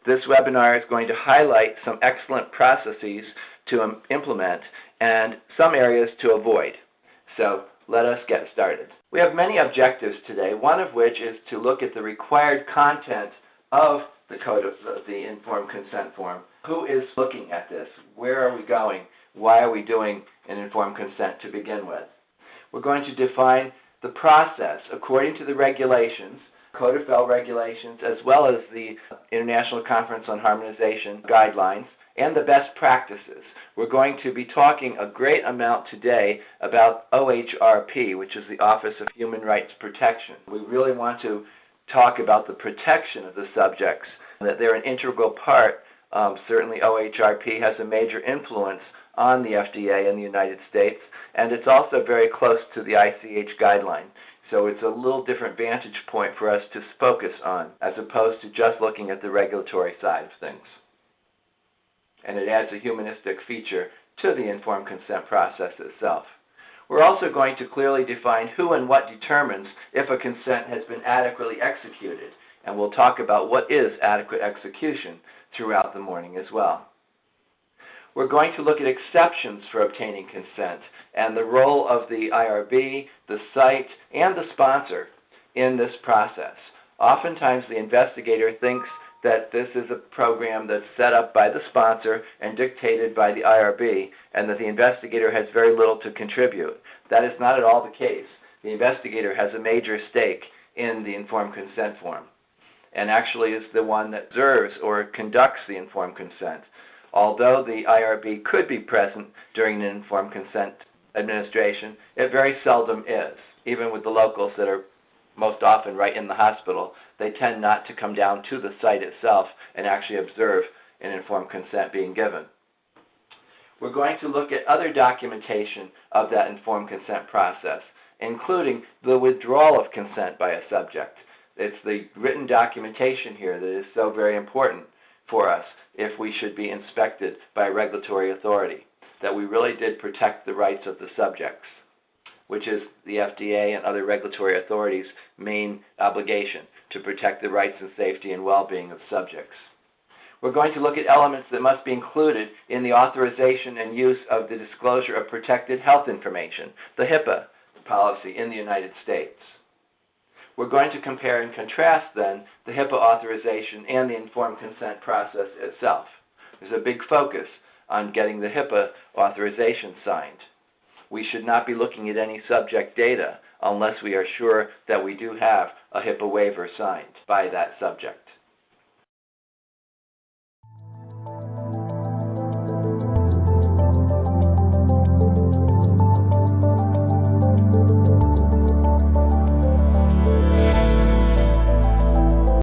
This webinar is going to highlight some excellent processes to implement and some areas to avoid. So let us get started. We have many objectives today, one of which is to look at the required content of the code of the informed consent form. Who is looking at this? Where are we going? Why are we doing an informed consent to begin with? We're going to define the process according to the regulations, Code of Federal Regulations, as well as the International Conference on Harmonization guidelines, and the best practices. We're going to be talking a great amount today about OHRP, which is the Office of Human Rights Protection. We really want to talk about the protection of the subjects, that they're an integral part. Certainly OHRP has a major influence on the FDA in the United States, and it's also very close to the ICH guideline. So it's a little different vantage point for us to focus on, as opposed to just looking at the regulatory side of things. And it adds a humanistic feature to the informed consent process itself. We're also going to clearly define who and what determines if a consent has been adequately executed, and we'll talk about what is adequate execution throughout the morning as well. We're going to look at exceptions for obtaining consent and the role of the IRB, the site, and the sponsor in this process. Oftentimes the investigator thinks that this is a program that's set up by the sponsor and dictated by the IRB, and that the investigator has very little to contribute. That is not at all the case. The investigator has a major stake in the informed consent form, and actually is the one that observes or conducts the informed consent. Although the IRB could be present during an informed consent administration, it very seldom is. Even with the locals that are most often right in the hospital, they tend not to come down to the site itself and actually observe an informed consent being given. We're going to look at other documentation of that informed consent process, including the withdrawal of consent by a subject. It's the written documentation here that is so very important for us if we should be inspected by a regulatory authority, that we really did protect the rights of the subjects, which is the FDA and other regulatory authorities' main obligation, to protect the rights and safety and well-being of subjects. We're going to look at elements that must be included in the authorization and use of the disclosure of protected health information, the HIPAA policy in the United States. We're going to compare and contrast, then, the HIPAA authorization and the informed consent process itself. There's a big focus on getting the HIPAA authorization signed. We should not be looking at any subject data unless we are sure that we do have a HIPAA waiver signed by that subject.